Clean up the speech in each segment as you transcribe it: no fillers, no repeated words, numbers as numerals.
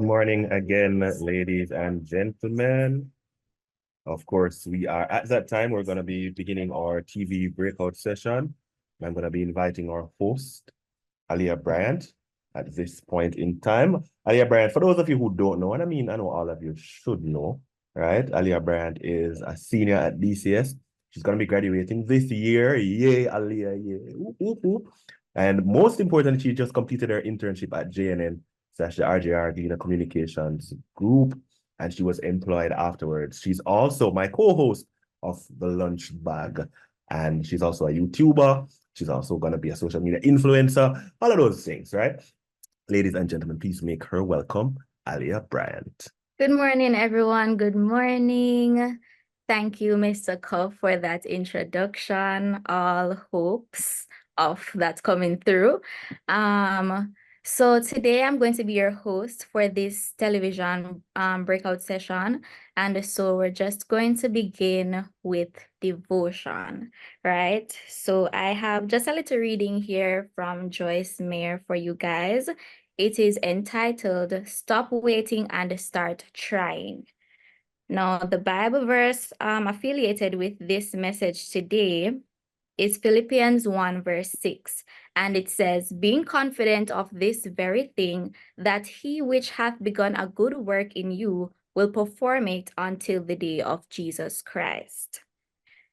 Good morning again, ladies and gentlemen. Of course, we are at that time, we're going to be beginning our TV breakout session. I'm going to be inviting our host, Aliyah Bryant, at this point in time. Aliyah Bryant, for those of you who don't know, and I mean, I know all of you should know, right? Aliyah Bryant is a senior at DCS. She's going to be graduating this year. Yay, Aliyah, yay. Ooh, ooh, ooh. And most importantly, she just completed her internship at JNN, / RJR Gleaner Communications Group, and she was employed afterwards. She's also my co-host of The Lunch Bag, and she's also a YouTuber. She's also going to be a social media influencer, all of those things, right? Ladies and gentlemen, please make her welcome, Aliyah Bryant. Good morning, everyone. Good morning. Thank you, Mr. Cuff, for that introduction. All hopes of that coming through. So today I'm going to be your host for this television breakout session. And so we're just going to begin with devotion, right? So I have just a little reading here from Joyce Meyer for you guys. It is entitled, Stop Waiting and Start Trying. Now, the Bible verse affiliated with this message today is Philippians 1 verse 6. And it says, being confident of this very thing, that he which hath begun a good work in you will perform it until the day of Jesus Christ.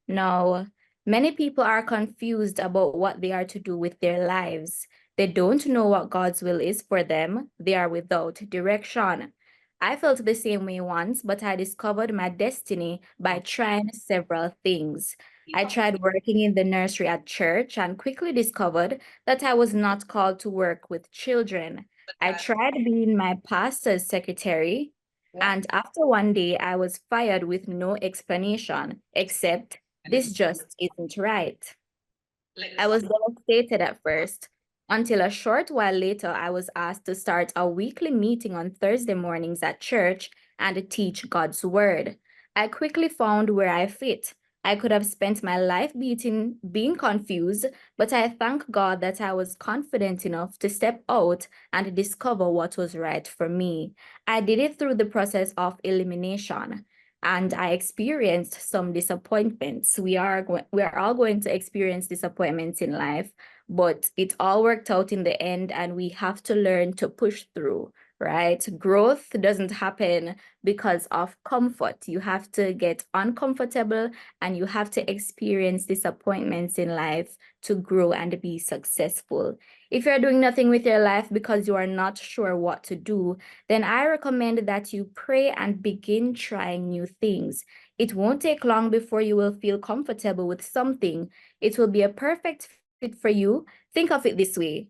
Now, many people are confused about what they are to do with their lives. They don't know what God's will is for them. They are without direction. I felt the same way once, but I discovered my destiny by trying several things. I tried working in the nursery at church and quickly discovered that I was not called to work with children. I tried being my pastor's secretary, and after one day, I was fired with no explanation, except this just isn't right. I was devastated at first, until a short while later, I was asked to start a weekly meeting on Thursday mornings at church and teach God's word. I quickly found where I fit. I could have spent my life being confused, but I thank God that I was confident enough to step out and discover what was right for me. I did it through the process of elimination, and I experienced some disappointments. We are all going to experience disappointments in life, but it all worked out in the end, and we have to learn to push through, right? Growth doesn't happen because of comfort. You have to get uncomfortable and you have to experience disappointments in life to grow and be successful. If you're doing nothing with your life because you are not sure what to do, then I recommend that you pray and begin trying new things. It won't take long before you will feel comfortable with something. It will be a perfect fit for you. Think of it this way.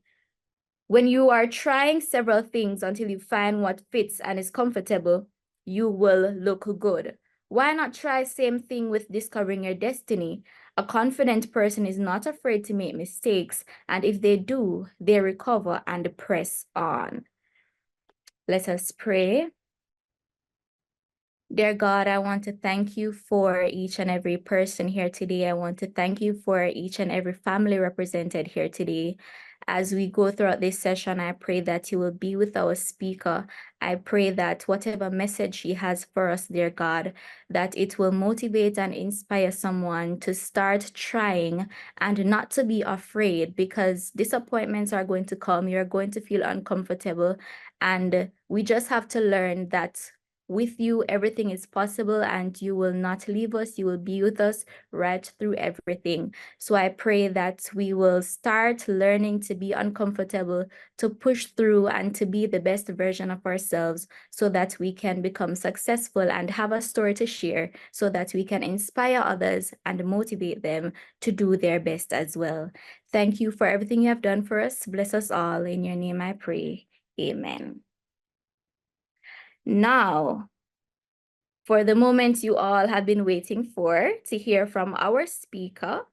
When you are trying several things until you find what fits and is comfortable, you will look good. Why not try same thing with discovering your destiny? A confident person is not afraid to make mistakes, and if they do, they recover and press on. Let us pray. Dear God, I want to thank you for each and every person here today. I want to thank you for each and every family represented here today. As we go throughout this session, I pray that you will be with our speaker. I pray that whatever message she has for us, dear God, that it will motivate and inspire someone to start trying and not to be afraid, because disappointments are going to come. You're going to feel uncomfortable. And we just have to learn that with you, everything is possible, and you will not leave us. You will be with us right through everything. So I pray that we will start learning to be uncomfortable, to push through, and to be the best version of ourselves so that we can become successful and have a story to share so that we can inspire others and motivate them to do their best as well. Thank you for everything you have done for us. Bless us all. In your name I pray. Amen. Now, for the moment you all have been waiting for, to hear from our speaker,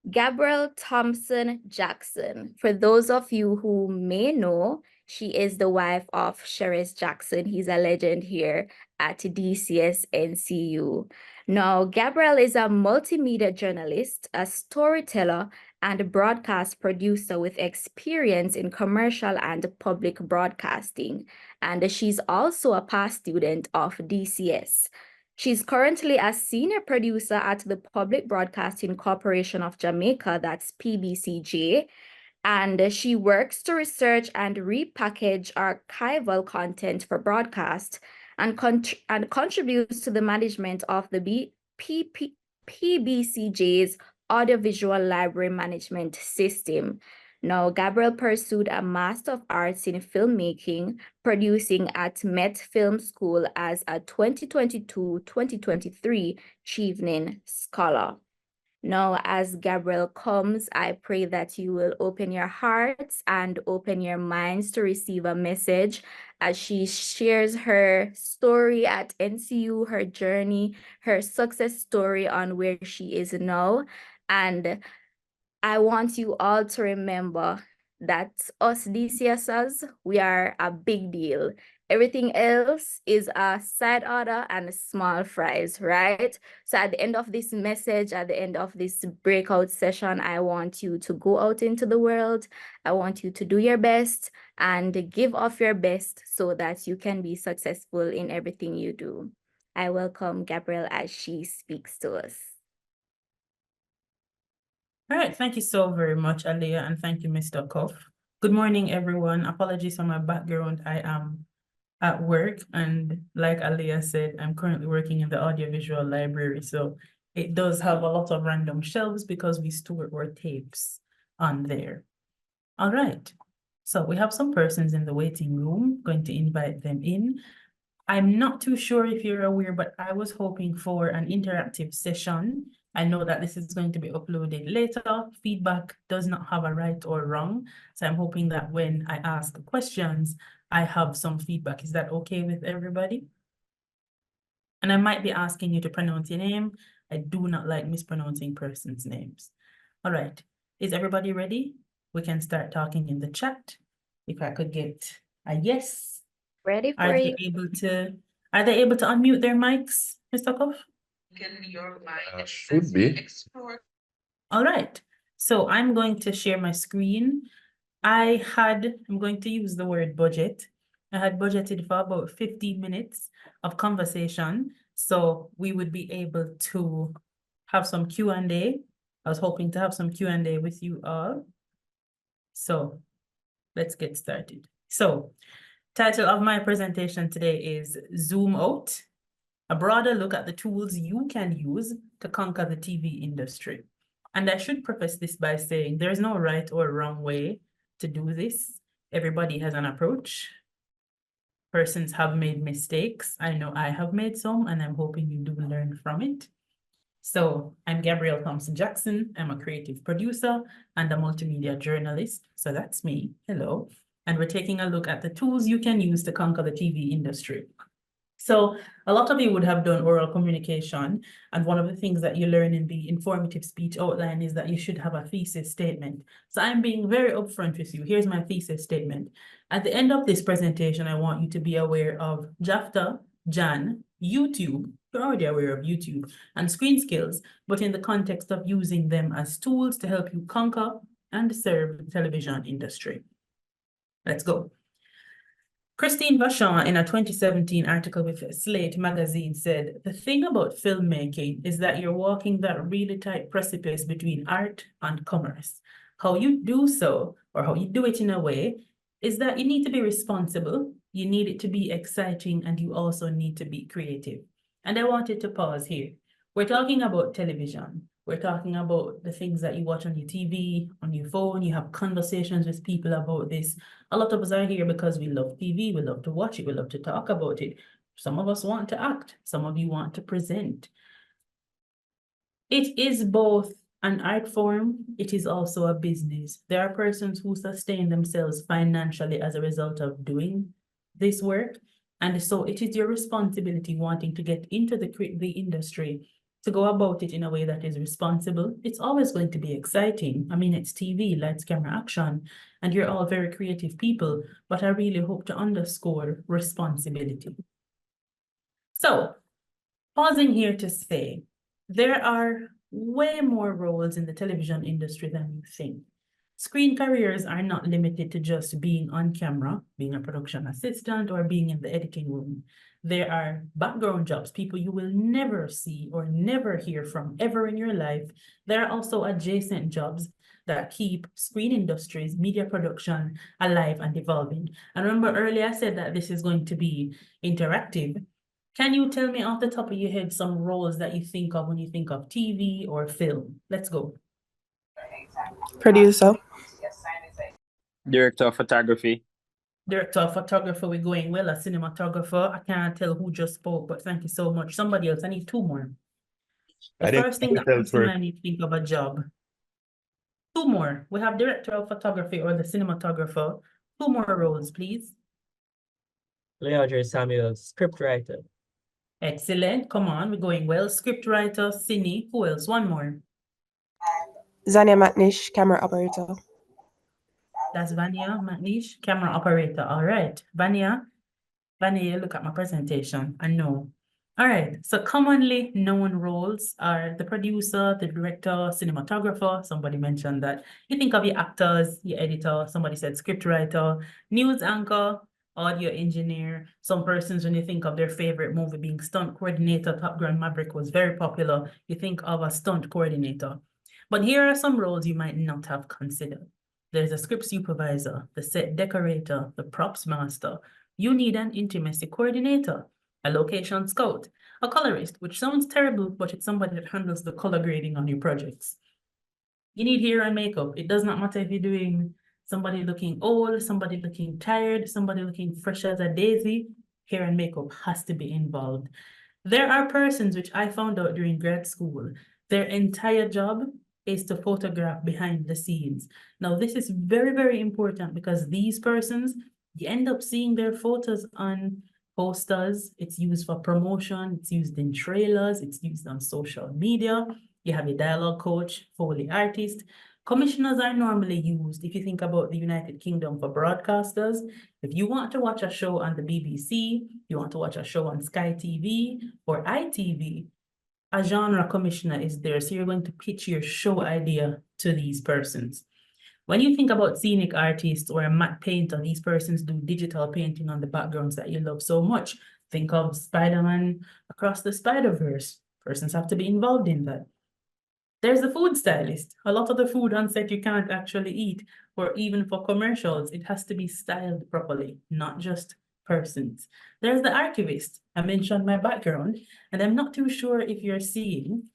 Gabrielle Thompson Jackson. For those of you who may know, she is the wife of Sheriff Jackson. He's a legend here at DCSNCU. Now, Gabrielle is a multimedia journalist, a storyteller, and a broadcast producer with experience in commercial and public broadcasting. And she's also a past student of DCS. She's currently a senior producer at the Public Broadcasting Corporation of Jamaica, that's PBCJ, and she works to research and repackage archival content for broadcast and contributes to the management of the PBCJ's audiovisual library management system. Now, Gabrielle pursued a Master of Arts in Filmmaking, producing at Met Film School as a 2022-2023 Chevening Scholar. Now, as Gabrielle comes, I pray that you will open your hearts and open your minds to receive a message as she shares her story at NCU, her journey, her success story on where she is now. And I want you all to remember that us DCSers, we are a big deal. Everything else is a side order and small fries, right? So at the end of this message, at the end of this breakout session, I want you to go out into the world. I want you to do your best and give off your best so that you can be successful in everything you do. I welcome Gabrielle as she speaks to us. All right, thank you so very much, Aliyah, and thank you, Mr. Cuff. Good morning, everyone. Apologies for my background. I am at work, and like Aliyah said, I'm currently working in the audiovisual library, so it does have a lot of random shelves because we store our tapes on there. All right, so we have some persons in the waiting room, going to invite them in. I'm not too sure if you're aware, but I was hoping for an interactive session. I know that this is going to be uploaded later. Feedback does not have a right or wrong. So I'm hoping that when I ask questions, I have some feedback. Is that okay with everybody? And I might be asking you to pronounce your name. I do not like mispronouncing persons' names. All right, is everybody ready? We can start talking in the chat. If I could get a yes. Ready for Are you? they able to unmute their mics, Mr. Koff? Should be. All right. So I'm going to share my screen. I'm going to use the word budget. I had budgeted for about 15 minutes of conversation, so we would be able to have some Q&A. I was hoping to have some Q&A with you all. So let's get started. So title of my presentation today is Zoom Out, a broader look at the tools you can use to conquer the TV industry. And I should preface this by saying there's no right or wrong way to do this. Everybody has an approach. Persons have made mistakes. I know I have made some, and I'm hoping you do learn from it. So I'm Gabrielle Thompson Jackson. I'm a creative producer and a multimedia journalist. So that's me. Hello. And we're taking a look at the tools you can use to conquer the TV industry. So a lot of you would have done oral communication, and one of the things that you learn in the informative speech outline is that you should have a thesis statement. So I'm being very upfront with you. Here's my thesis statement. At the end of this presentation, I want you to be aware of JAFTA, JAN, YouTube, you're already aware of YouTube, and screen skills, but in the context of using them as tools to help you conquer and serve the television industry. Let's go. Christine Vachon, in a 2017 article with Slate magazine, said, "The thing about filmmaking is that you're walking that really tight precipice between art and commerce. How you do so, or how you do it in a way, is that you need to be responsible, you need it to be exciting, and you also need to be creative." And I wanted to pause here. We're talking about television. We're talking about the things that you watch on your TV, on your phone. You have conversations with people about this. A lot of us are here because we love TV, we love to watch it, we love to talk about it. Some of us want to act, some of you want to present. It is both an art form, it is also a business. There are persons who sustain themselves financially as a result of doing this work. And so it is your responsibility wanting to get into the industry to go about it in a way that is responsible. It's always going to be exciting. I mean, it's TV, lights, camera, action, and you're all very creative people, but I really hope to underscore responsibility. So Pausing here to say, there are way more roles in the television industry than you think. Screen careers are not limited to just being on camera, being a production assistant, or being in the editing room. There are background jobs, people you will never see or never hear from ever in your life. There are also adjacent jobs that keep screen industries, media production alive and evolving. And remember earlier I said that this is going to be interactive. Can you tell me off the top of your head some roles that you think of when you think of TV or film? Let's go. Producer. Director of photography. Director of photography, we're going well. A cinematographer, I can't tell who just spoke, but thank you so much. Somebody else, I need two more. The I think first thing that hotel comes to first. mind, you think of a job. Two more. We have director of photography or the cinematographer. Two more roles, please. Leandre Samuel, scriptwriter. Excellent. Come on, we're going well. Scriptwriter, cine. Who else? One more. Zania Matnish, camera operator. That's Vania Manish, camera operator. All right. Vania, look at my presentation. I know. All right. So commonly known roles are the producer, the director, cinematographer. Somebody mentioned that. You think of your actors, your editor. Somebody said scriptwriter, news anchor, audio engineer. Some persons, when you think of their favorite movie being stunt coordinator, Top Gun Maverick was very popular. You think of a stunt coordinator. But here are some roles you might not have considered. There's a script supervisor, the set decorator, the props master. You need an intimacy coordinator, a location scout, a colorist, which sounds terrible, but it's somebody that handles the color grading on your projects. You need hair and makeup. It does not matter if you're doing somebody looking old, somebody looking tired, somebody looking fresh as a daisy, hair and makeup has to be involved. There are persons, which I found out during grad school, their entire job is to photograph behind the scenes. Now, this is very, very important because these persons, you end up seeing their photos on posters. It's used for promotion. It's used in trailers. It's used on social media. You have a dialogue coach, Foley artist. Commissioners are normally used, if you think about the United Kingdom, for broadcasters. If you want to watch a show on the BBC, you want to watch a show on Sky TV or ITV, a genre commissioner is there. So you're going to pitch your show idea to these persons. When you think about scenic artists or a matte painter, these persons do digital painting on the backgrounds that you love so much. Think of Spider-Man Across the Spider-Verse. Persons have to be involved in that. There's the food stylist. A lot of the food on set you can't actually eat, or even for commercials, it has to be styled properly, not just persons. There's the archivist. I mentioned my background, and I'm not too sure if you're seeing,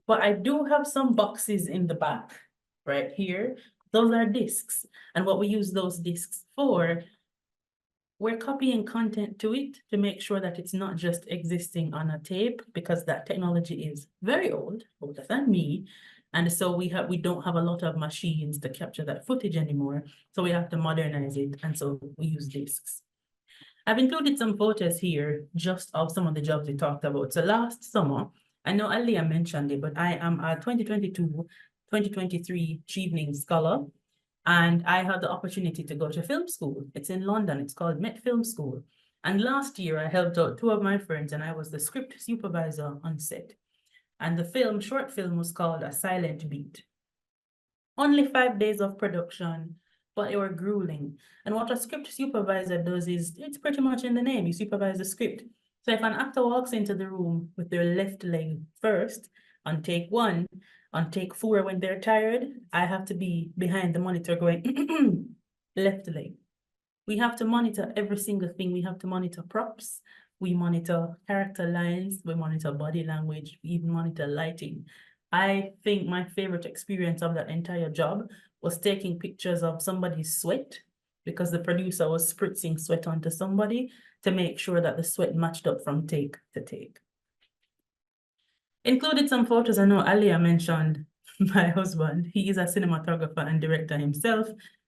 but I do have some boxes in the back right here. Those are discs. And what we use those discs for, we're copying content to it to make sure that it's not just existing on a tape, because that technology is very old, older than me. And so we don't have a lot of machines to capture that footage anymore. So we have to modernize it. And so we use discs. I've included some photos here just of some of the jobs we talked about. So last summer, I know Aliyah mentioned it, but I am a 2022-2023 Chevening Scholar, and I had the opportunity to go to film school. It's in London. It's called Met Film School. And last year, I helped out two of my friends, and I was the script supervisor on set. And the short film was called A Silent Beat. Only 5 days of production, but they were grueling. And what a script supervisor does is, it's pretty much in the name, you supervise the script. So if an actor walks into the room with their left leg first, on take 1, on take 4 when they're tired, I have to be behind the monitor going, left leg. We have to monitor every single thing. We have to monitor props. We monitor character lines. We monitor body language. We even monitor lighting. I think my favorite experience of that entire job was taking pictures of somebody's sweat, because the producer was spritzing sweat onto somebody to make sure that the sweat matched up from take to take. Included some photos. I know Aliyah mentioned my husband. He is a cinematographer and director himself.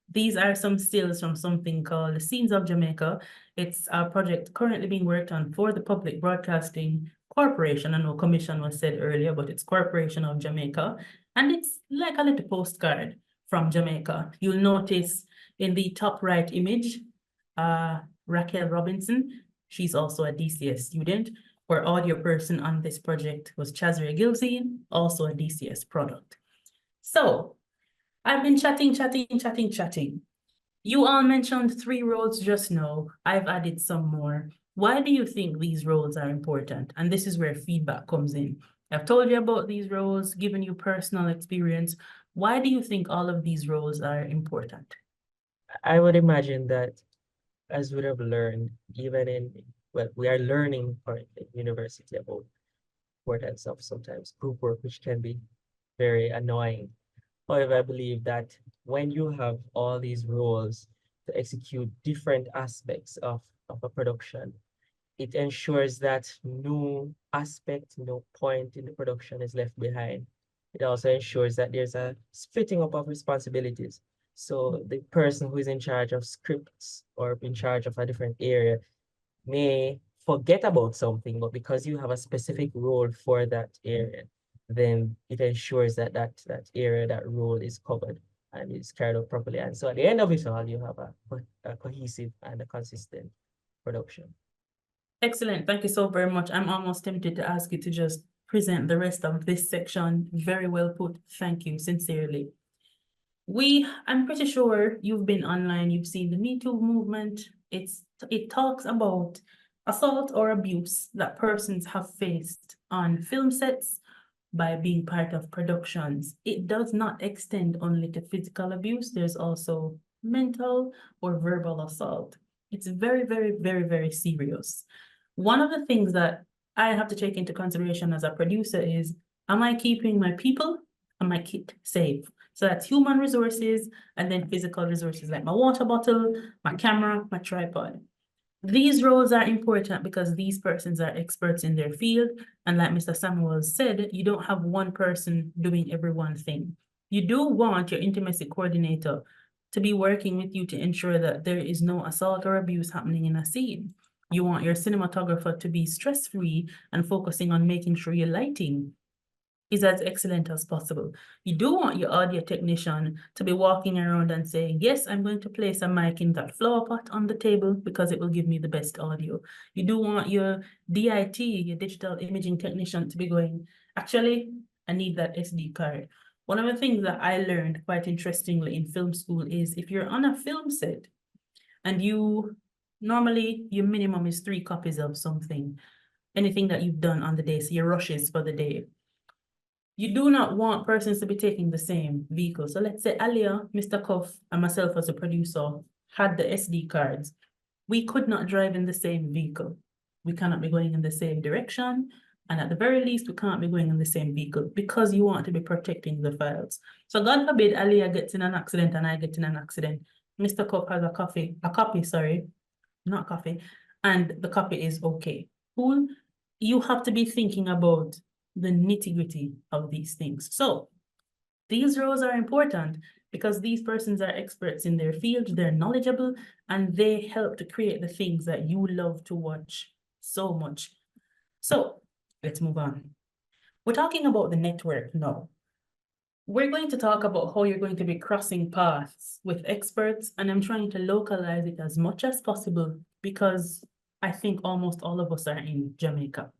These are some stills from something called The Scenes of Jamaica. It's a project currently being worked on for the Public Broadcasting Corporation. I know commission was said earlier, but it's Corporation of Jamaica. And it's like a little postcard from Jamaica. You'll notice in the top right image, Raquel Robinson. She's also a DCS student. Our audio person on this project was Chazria Gilzine, also a DCS product. So I've been chatting. You all mentioned 3 roles just now. I've added some more. Why do you think these roles are important? And this is where feedback comes in. I've told you about these roles, given you personal experience. Why do you think all of these roles are important? I would imagine that as we have learned, well, we are learning currently at university about importance of sometimes group work, which can be very annoying. However, I believe that when you have all these roles to execute different aspects of a production, it ensures that no aspect, no point in the production is left behind. It also ensures that there's a splitting up of responsibilities. So the person who is in charge of scripts or in charge of a different area may forget about something, but because you have a specific role for that area, then it ensures that that area, that role is covered and is carried out properly. And so at the end of it all, you have a cohesive and a consistent production. Excellent. Thank you so very much. I'm almost tempted to ask you to just present the rest of this section. Very well put. Thank you sincerely. I'm pretty sure you've been online, you've seen the Me Too movement. It talks about assault or abuse that persons have faced on film sets by being part of productions. It does not extend only to physical abuse. There's also mental or verbal assault. It's very, very, very, very serious. One of the things that I have to take into consideration as a producer is, am I keeping my people and my kit safe? So that's human resources and then physical resources like my water bottle, my camera, my tripod. These roles are important because these persons are experts in their field. And like Mr. Samuel said, you don't have one person doing every one thing. You do want your intimacy coordinator to be working with you to ensure that there is no assault or abuse happening in a scene. You want your cinematographer to be stress-free and focusing on making sure your lighting is as excellent as possible. You do want your audio technician to be walking around and saying, yes, I'm going to place a mic in that flower pot on the table because it will give me the best audio. You do want your DIT, your digital imaging technician, to be going, actually, I need that SD card. One of the things that I learned quite interestingly in film school is if you're on a film set and normally your minimum is 3 copies of something, anything that you've done on the day, so your rushes for the day. You do not want persons to be taking the same vehicle. So let's say Alia, Mr. Cuff, and myself as a producer had the SD cards. We could not drive in the same vehicle. We cannot be going in the same direction. And at the very least, we can't be going in the same vehicle because you want to be protecting the files. So God forbid Alia gets in an accident and I get in an accident. Mr. Cuff has a copy, not coffee, and the copy is okay. Cool. You have to be thinking about the nitty-gritty of these things. So these roles are important because these persons are experts in their field, they're knowledgeable, and they help to create the things that you love to watch so much. So let's move on. We're talking about the network now. We're going to talk about how you're going to be crossing paths with experts, and I'm trying to localize it as much as possible because I think almost all of us are in Jamaica.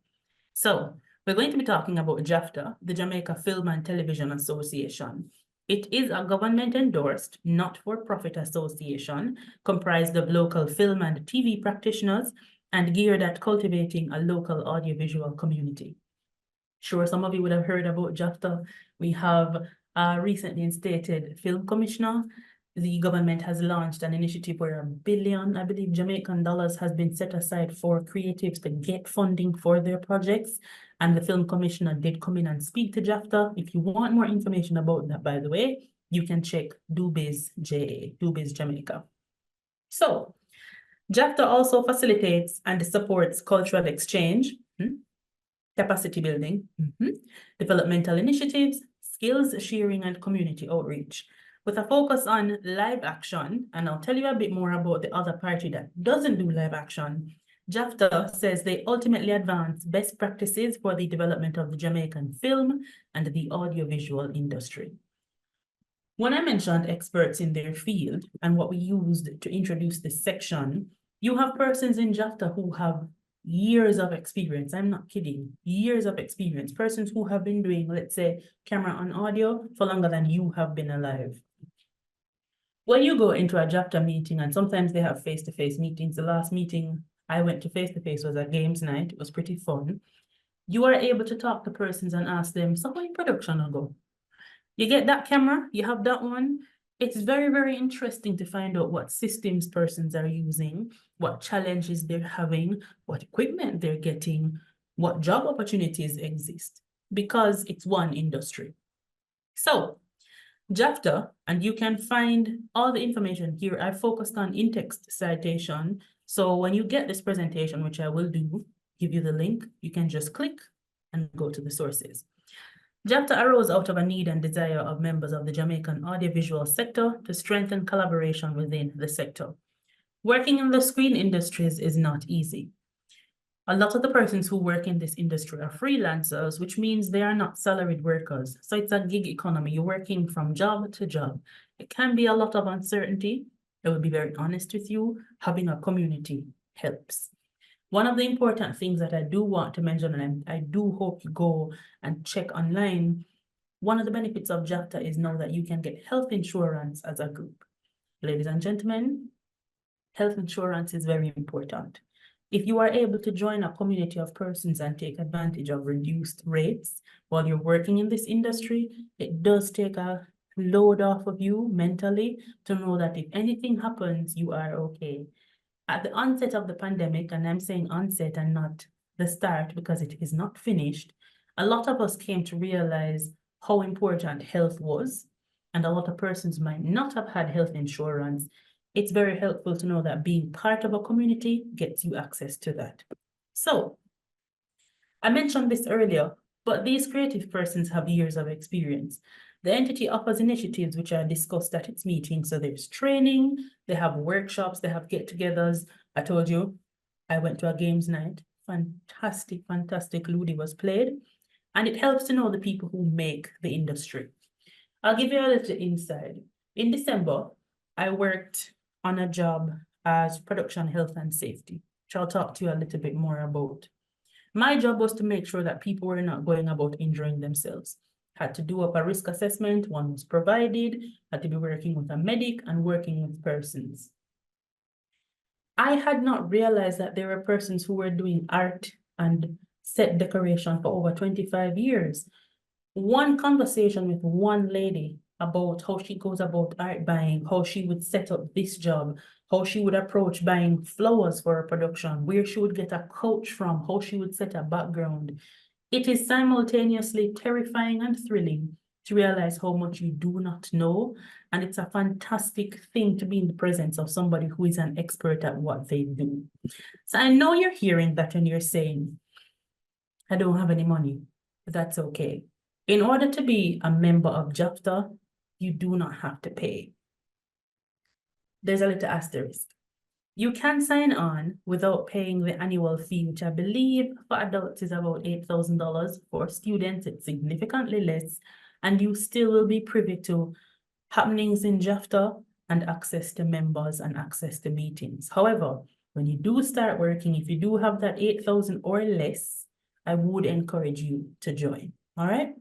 So we're going to be talking about JAFTA, the Jamaica Film and Television Association. It is a government-endorsed, not-for-profit association comprised of local film and TV practitioners and geared at cultivating a local audiovisual community. Sure, some of you would have heard about JAFTA. We have a recently instated film commissioner. The government has launched an initiative where $1 billion, I believe, Jamaican dollars has been set aside for creatives to get funding for their projects. And the film commissioner did come in and speak to JAFTA. If you want more information about that, by the way, you can check DoBiz Jamaica. So JAFTA also facilitates and supports cultural exchange, capacity building, developmental initiatives, skills sharing, and community outreach, with a focus on live action. And I'll tell you a bit more about the other party that doesn't do live action. JAFTA says they ultimately advance best practices for the development of the Jamaican film and the audiovisual industry. When I mentioned experts in their field and what we used to introduce this section, you have persons in JAFTA who have years of experience. I'm not kidding. Years of experience. Persons who have been doing, let's say, camera and audio for longer than you have been alive. When you go into a JAPTA meeting, and sometimes they have face-to-face meetings, the last meeting I went to face-to-face was a games night. It was pretty fun. You are able to talk to persons and ask them, so how in production will go? You get that camera, you have that one. It's very, very interesting to find out what systems persons are using, what challenges they're having, what equipment they're getting, what job opportunities exist, because it's one industry. So, JAFTA, and you can find all the information here. I focused on in-text citation. So when you get this presentation, which I will do, give you the link, you can just click and go to the sources. JAPTA arose out of a need and desire of members of the Jamaican audiovisual sector to strengthen collaboration within the sector. Working in the screen industries is not easy. A lot of the persons who work in this industry are freelancers, which means they are not salaried workers. So it's a gig economy. You're working from job to job. It can be a lot of uncertainty. I will be very honest with you. Having a community helps. One of the important things that I do want to mention, and I do hope you go and check online, one of the benefits of JAPTA is now that you can get health insurance as a group. Ladies and gentlemen, health insurance is very important. If you are able to join a community of persons and take advantage of reduced rates while you're working in this industry, it does take a load off of you mentally to know that if anything happens, you are okay. At the onset of the pandemic, and I'm saying onset and not the start because it is not finished, a lot of us came to realize how important health was, and a lot of persons might not have had health insurance. It's very helpful to know that being part of a community gets you access to that. So, I mentioned this earlier, but these creative persons have years of experience. The entity offers initiatives which are discussed at its meetings. So there's training, they have workshops, they have get-togethers. I told you, I went to a games night. Fantastic, fantastic Ludi was played. And it helps to know the people who make the industry. I'll give you a little insight. In December, I worked on a job as production health and safety, which I'll talk to you a little bit more about. My job was to make sure that people were not going about injuring themselves. Had to do up a risk assessment, one was provided, had to be working with a medic and working with persons. I had not realized that there were persons who were doing art and set decoration for over 25 years. One conversation with one lady about how she goes about art buying, how she would set up this job, how she would approach buying flowers for a production, where she would get a couch from, how she would set a background. It is simultaneously terrifying and thrilling to realize how much you do not know. And it's a fantastic thing to be in the presence of somebody who is an expert at what they do. So I know you're hearing that and you're saying, I don't have any money, but that's okay. In order to be a member of JAPTA, you do not have to pay. There's a little asterisk. You can sign on without paying the annual fee, which I believe for adults is about $8,000. For students, it's significantly less, and you still will be privy to happenings in JAPTA and access to members and access to meetings. However, when you do start working, if you do have that 8,000 or less, I would encourage you to join, all right?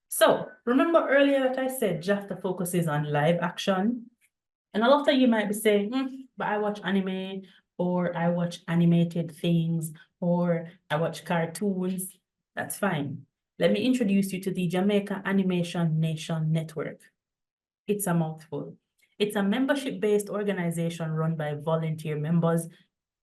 So remember earlier that I said JAPTA focuses on live action. And a lot of you might be saying, but I watch anime, or I watch animated things, or I watch cartoons. That's fine. Let me introduce you to the Jamaica Animation Nation Network. It's a mouthful. It's a membership-based organization run by volunteer members.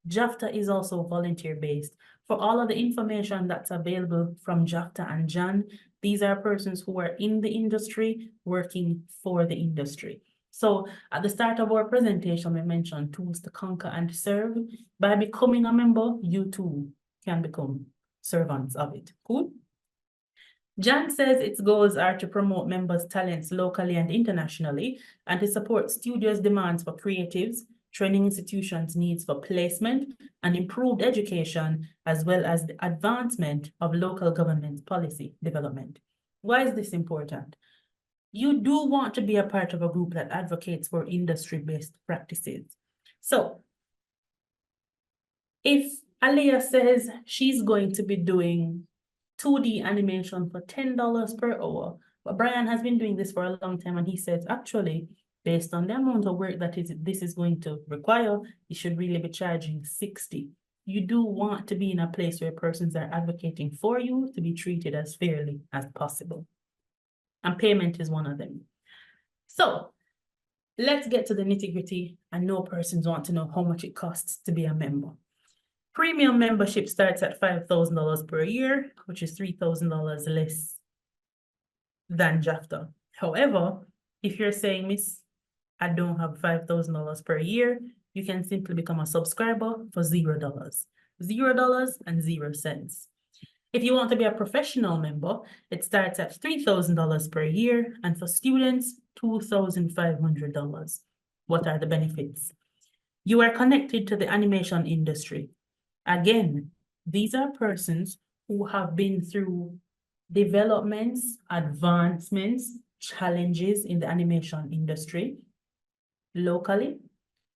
JAPTA is also volunteer-based. For all of the information that's available from JAPTA and Jan, these are persons who are in the industry, working for the industry. So at the start of our presentation, we mentioned tools to conquer and serve. By becoming a member, you too can become servants of it. Cool? Jan says its goals are to promote members' talents locally and internationally, and to support studios' demands for creatives, training institutions' needs for placement, and improved education, as well as the advancement of local government policy development. Why is this important? You do want to be a part of a group that advocates for industry-based practices. So, If Aliyah says she's going to be doing 2D animation for $10 per hour, but Brian has been doing this for a long time, and he says, actually, based on the amount of work that this is going to require, you should really be charging 60. You do want to be in a place where persons are advocating for you to be treated as fairly as possible. And payment is one of them. So let's get to the nitty-gritty. I know persons want to know how much it costs to be a member. Premium membership starts at $5,000 per year, which is $3,000 less than JAFTA. However, if you're saying, Miss, I don't have $5,000 per year, you can simply become a subscriber for $0. $0 and 0 cents. If you want to be a professional member, it starts at $3,000 per year, and for students, $2,500. What are the benefits? You are connected to the animation industry. Again, these are persons who have been through developments, advancements, challenges in the animation industry, locally,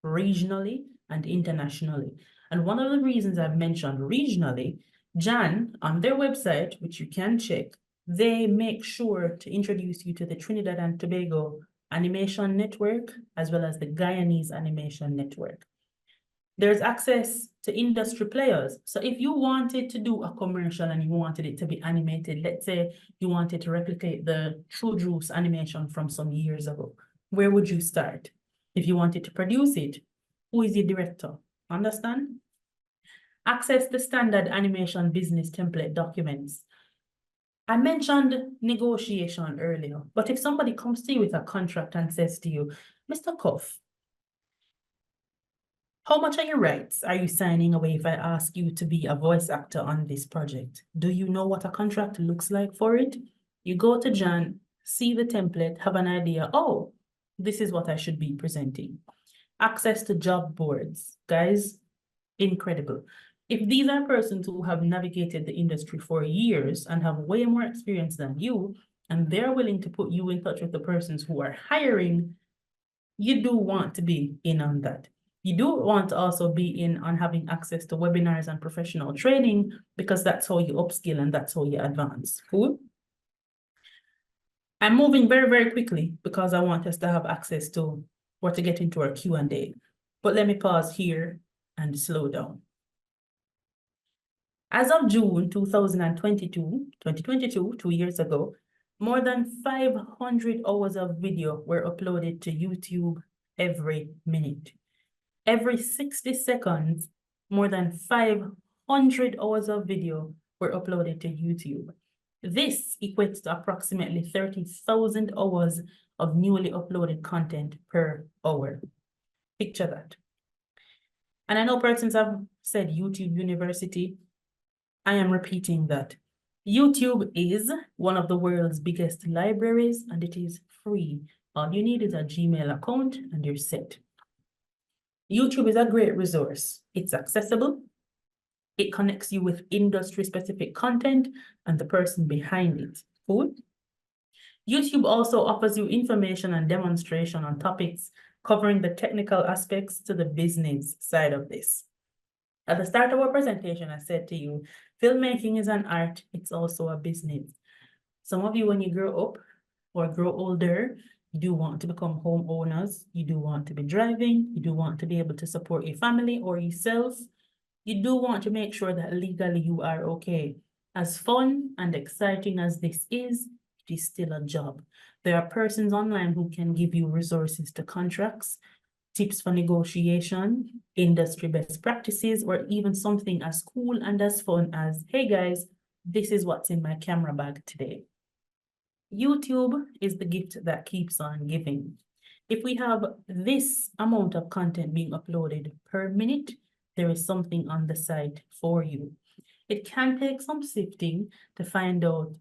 regionally, and internationally. And one of the reasons I've mentioned regionally, Jan, on their website, which you can check, they make sure to introduce you to the Trinidad and Tobago Animation Network, as well as the Guyanese Animation Network. There's access to industry players. So if you wanted to do a commercial and you wanted it to be animated, let's say you wanted to replicate the True Juice animation from some years ago, where would you start? If you wanted to produce it, who is your director? Understand? Access the standard animation business template documents. I mentioned negotiation earlier, but if somebody comes to you with a contract and says to you, Mr. Cuff, how much are your rights are you signing away if I ask you to be a voice actor on this project? Do you know what a contract looks like for it? You go to Jan, see the template, have an idea, oh, this is what I should be presenting. Access to job boards, guys, incredible. If these are persons who have navigated the industry for years and have way more experience than you, and they're willing to put you in touch with the persons who are hiring, you do want to be in on that. You do want to also be in on having access to webinars and professional training, because that's how you upskill and that's how you advance. Cool? I'm moving very, very quickly because I want us to have access to or to get into our Q&A. But let me pause here and slow down. As of June 2022, 2 years ago, more than 500 hours of video were uploaded to YouTube every minute. Every 60 seconds, more than 500 hours of video were uploaded to YouTube. This equates to approximately 30,000 hours of newly uploaded content per hour. Picture that. And I know persons have said YouTube University. I am repeating that. YouTube is one of the world's biggest libraries, and it is free. All you need is a Gmail account and you're set. YouTube is a great resource. It's accessible. It connects you with industry-specific content and the person behind it. Cool? YouTube also offers you information and demonstration on topics covering the technical aspects to the business side of this. At the start of our presentation, I said to you, filmmaking is an art, it's also a business. Some of you, when you grow up or grow older, you do want to become homeowners, you do want to be driving, you do want to be able to support your family or yourself. You do want to make sure that legally you are okay. As fun and exciting as this is, it is still a job. There are persons online who can give you resources to contracts, tips for negotiation, industry best practices, or even something as cool and as fun as, hey guys, this is what's in my camera bag today. YouTube is the gift that keeps on giving. If we have this amount of content being uploaded per minute, there is something on the site for you. It can take some sifting to find out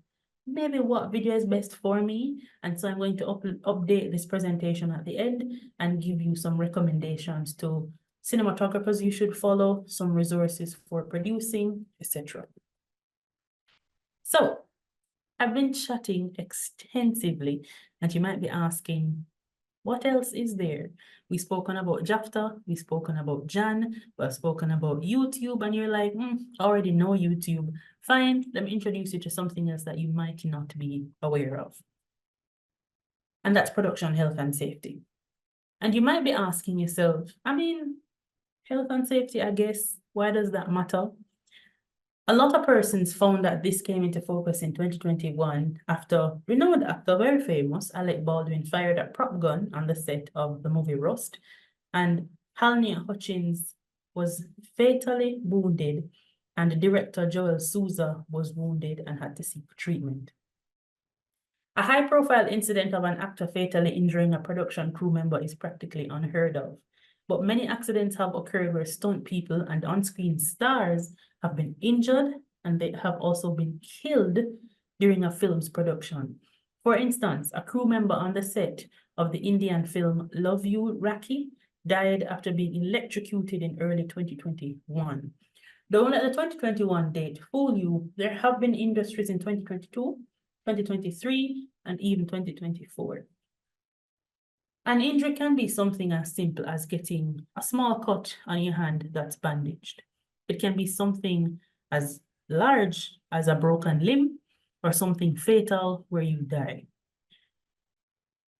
maybe what video is best for me. And so I'm going to update this presentation at the end and give you some recommendations to cinematographers you should follow, some resources for producing, etc. So I've been chatting extensively, and you might be asking, What else is there? We've spoken about JAFTA, we've spoken about Jan, we've spoken about YouTube, and you're like, I already know YouTube. Fine, let me introduce you to something else that you might not be aware of. And that's production health and safety. And you might be asking yourself, I mean, health and safety, I guess, why does that matter? A lot of persons found that this came into focus in 2021 after renowned actor, very famous, Alec Baldwin, fired a prop gun on the set of the movie Rust, and Halnia Hutchins was fatally wounded, and director Joel Souza was wounded and had to seek treatment. A high-profile incident of an actor fatally injuring a production crew member is practically unheard of. But many accidents have occurred where stunt people and on-screen stars have been injured, and they have also been killed during a film's production. For instance, a crew member on the set of the Indian film Love You, Raki died after being electrocuted in early 2021. Don't let the 2021 date fool you. There have been industries in 2022, 2023, and even 2024. An injury can be something as simple as getting a small cut on your hand that's bandaged. It can be something as large as a broken limb or something fatal where you die.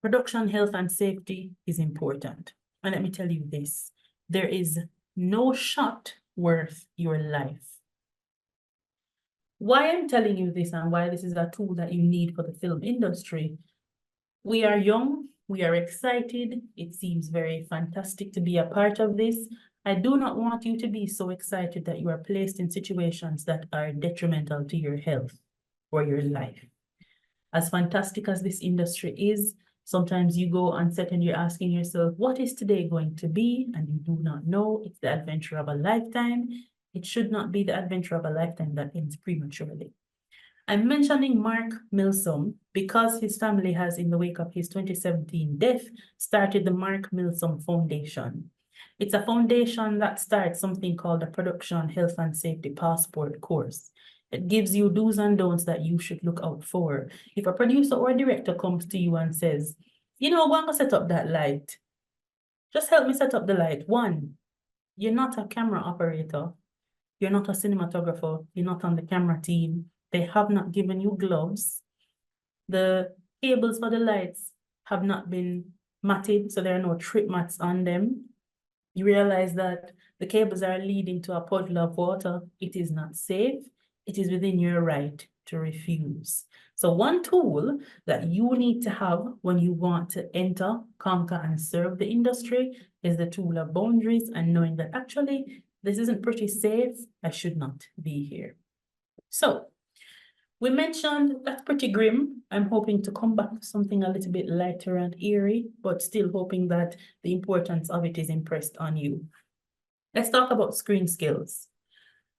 Production health and safety is important. And let me tell you this, there is no shot worth your life. Why I'm telling you this and why this is a tool that you need for the film industry, we are young, we are excited, it seems very fantastic to be a part of this. I do not want you to be so excited that you are placed in situations that are detrimental to your health or your life. As fantastic as this industry is, sometimes you go on set and you're asking yourself, what is today going to be? And you do not know. It's the adventure of a lifetime. It should not be the adventure of a lifetime that ends prematurely. I'm mentioning Mark Milsom because his family has, in the wake of his 2017 death, started the Mark Milsom Foundation. It's a foundation that starts something called the Production Health and Safety Passport course. It gives you do's and don'ts that you should look out for. If a producer or a director comes to you and says, you know, I'm gonna set up that light. Just help me set up the light. One, you're not a camera operator. You're not a cinematographer. You're not on the camera team. They have not given you gloves. The cables for the lights have not been matted, so there are no trip mats on them. You realize that the cables are leading to a puddle of water. It is not safe. It is within your right to refuse. So one tool that you need to have when you want to enter, conquer, and serve the industry is the tool of boundaries and knowing that actually this isn't pretty safe. I should not be here. So we mentioned that's pretty grim. I'm hoping to come back to something a little bit lighter and eerie, but still hoping that the importance of it is impressed on you. Let's talk about screen skills.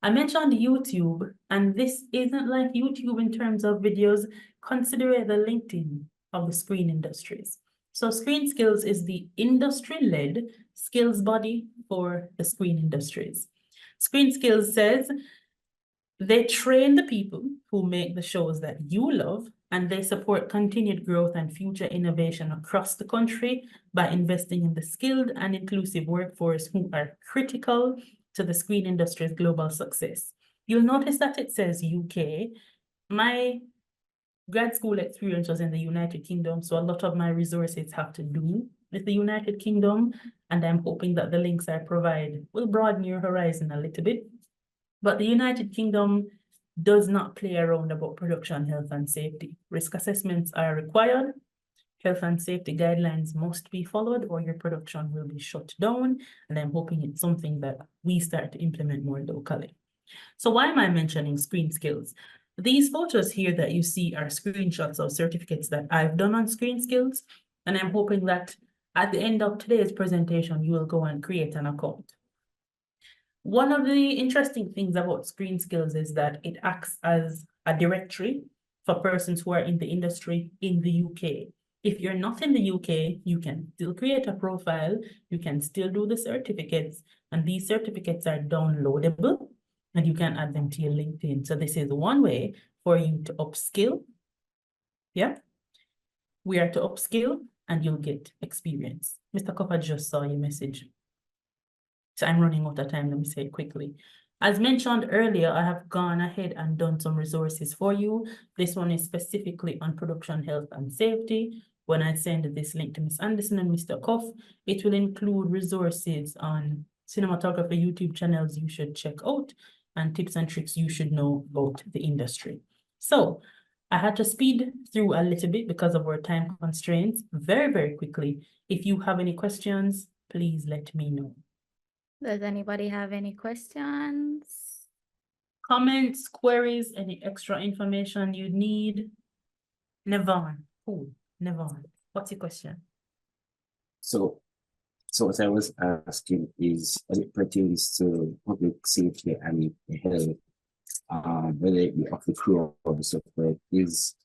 I mentioned YouTube, and this isn't like YouTube in terms of videos. Consider it the LinkedIn of the screen industries. So Screen Skills is the industry-led skills body for the screen industries. Screen Skills says they train the people who make the shows that you love, and they support continued growth and future innovation across the country by investing in the skilled and inclusive workforce who are critical to the screen industry's global success. You'll notice that it says UK. My grad school experience was in the United Kingdom, so a lot of my resources have to do with the United Kingdom, and I'm hoping that the links I provide will broaden your horizon a little bit. But the United Kingdom does not play around about production health and safety. Risk assessments are required. Health and safety guidelines must be followed or your production will be shut down. And I'm hoping it's something that we start to implement more locally. So why am I mentioning Screen Skills? These photos here that you see are screenshots of certificates that I've done on Screen Skills. And I'm hoping that at the end of today's presentation, you will go and create an account. One of the interesting things about Screen Skills is that it acts as a directory for persons who are in the industry in the UK. If you're not in the UK, you can still create a profile, you can still do the certificates, and these certificates are downloadable, and you can add them to your LinkedIn. So this is one way for you to upskill. Yeah, we are to upskill, and you'll get experience. Mr. Copper just saw your message. So I'm running out of time, let me say it quickly. As mentioned earlier, I have gone ahead and done some resources for you. This one is specifically on production health and safety. When I send this link to Ms. Anderson and Mr. Cuff, it will include resources on cinematography YouTube channels you should check out and tips and tricks you should know about the industry. So I had to speed through a little bit because of our time constraints very, very quickly. If you have any questions, please let me know. Does anybody have any questions? Comments, queries, any extra information you need? Nevon, cool. Nevon, what's your question? So what I was asking is, as it pertains to public safety and health, whether it be of the crew or the support, is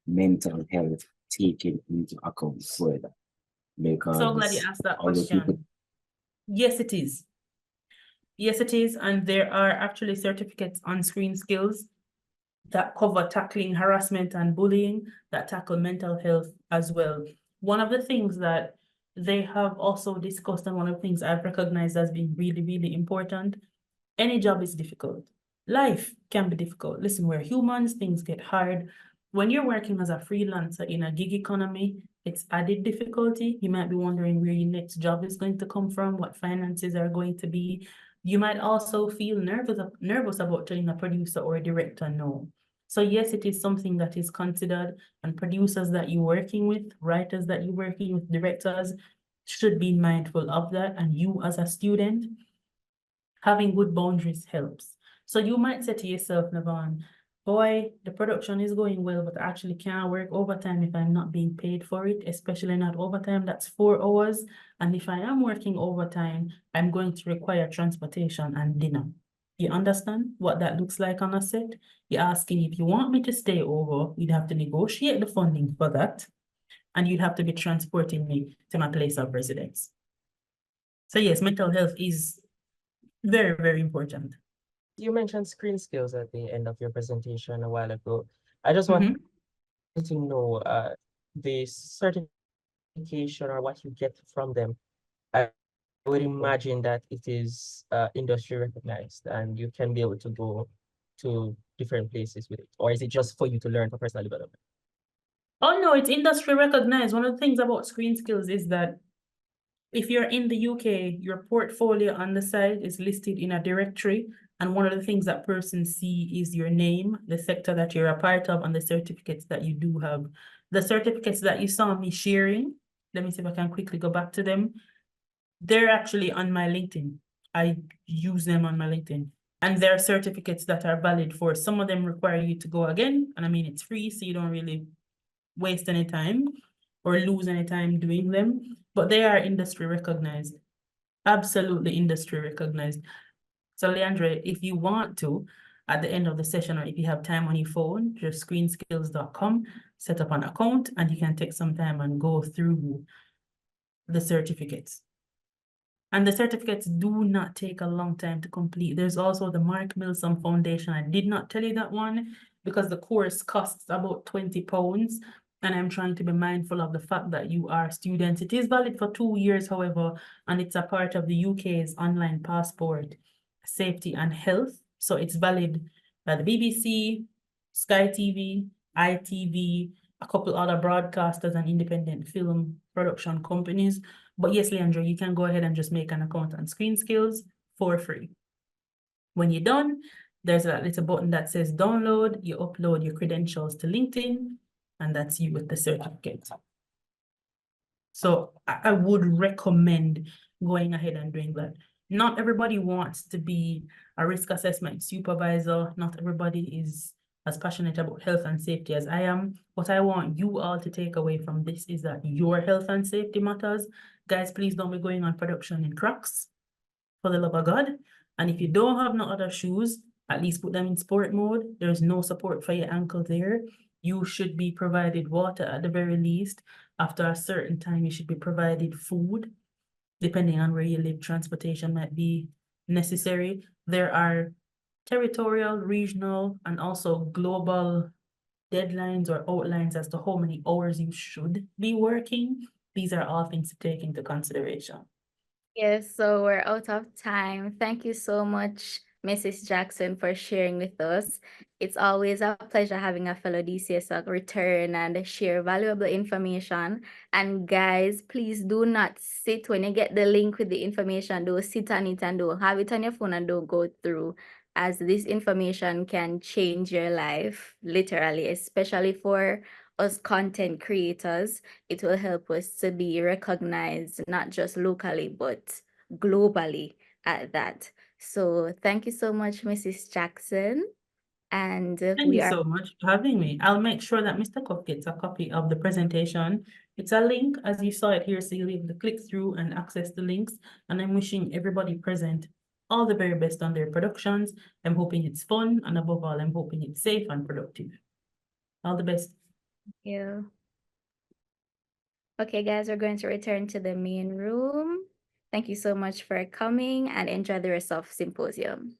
mental health taken into account for that? Because So glad you asked that other people- question. Yes, it is. Yes, it is. And there are actually certificates on screen skills that cover tackling harassment and bullying, that tackle mental health as well. One of the things that they have also discussed, and one of the things I've recognized as being really, really important, any job is difficult. Life can be difficult. Listen, we're humans, things get hard. When you're working as a freelancer in a gig economy, it's added difficulty. You might be wondering where your next job is going to come from, what finances are going to be. You might also feel nervous about telling a producer or a director no. So yes, it is something that is considered, and producers that you're working with, writers that you're working with, directors should be mindful of that. And you as a student, having good boundaries helps. So you might say to yourself, Navon, boy, the production is going well, but I actually can't work overtime if I'm not being paid for it, especially not overtime. That's 4 hours. And if I am working overtime, I'm going to require transportation and dinner. You understand what that looks like on a set? You're asking, if you want me to stay over, we'd have to negotiate the funding for that. And you'd have to be transporting me to my place of residence. So yes, mental health is very, very important. You mentioned screen skills at the end of your presentation a while ago. I just want to know the certification or what you get from them. I would imagine that it is industry recognized and you can be able to go to different places with it. Or is it just for you to learn for personal development? Oh no, it's industry recognized. One of the things about screen skills is that if you're in the UK, your portfolio on the site is listed in a directory. And one of the things that persons see is your name, the sector that you're a part of, and the certificates that you do have. The certificates that you saw me sharing, let me see if I can quickly go back to them. They're actually on my LinkedIn. I use them on my LinkedIn. And there are certificates that are valid for, some of them require you to go again. And I mean, it's free, so you don't really waste any time or lose any time doing them, but they are industry recognized, absolutely industry recognized. So Leandre, if you want to, at the end of the session, or if you have time on your phone, just screenskills.com, set up an account, and you can take some time and go through the certificates. And the certificates do not take a long time to complete. There's also the Mark Milsom Foundation. I did not tell you that one because the course costs about £20. And I'm trying to be mindful of the fact that you are students. It is valid for 2 years, however, and it's a part of the UK's online passport, safety and health. So it's valid by the BBC, Sky TV, ITV, a couple other broadcasters and independent film production companies. But yes, Leandro, you can go ahead and just make an account on Screen Skills for free. When you're done, there's a little button that says download. You upload your credentials to LinkedIn, and that's you with the certificate. So I would recommend going ahead and doing that. Not everybody wants to be a risk assessment supervisor. Not everybody is as passionate about health and safety as I am. What I want you all to take away from this is that your health and safety matters. Guys, please don't be going on production in Crocs, for the love of God. And if you don't have no other shoes, at least put them in sport mode. There's no support for your ankle there. You should be provided water at the very least. After a certain time, you should be provided food. Depending on where you live, transportation might be necessary. There are territorial, regional, and also global deadlines or outlines as to how many hours you should be working. these are all things to take into consideration. Yes, so we're out of time. Thank you so much, Mrs. Jackson, for sharing with us. It's always a pleasure having a fellow DCS return and share valuable information. And guys, please do not sit when you get the link with the information. Don't sit on it and don't have it on your phone and don't go through, as this information can change your life, literally, especially for us content creators. It will help us to be recognized, not just locally, but globally at that. So thank you so much, Mrs. Jackson. And Thank you so much for having me. I'll make sure that Mr. Cook gets a copy of the presentation. It's a link, as you saw it here, so you'll be able to click through and access the links. And I'm wishing everybody present all the very best on their productions. I'm hoping it's fun, and above all, I'm hoping it's safe and productive. All the best. Yeah. Okay, guys, we're going to return to the main room. Thank you so much for coming and enjoy the rest of Symposium.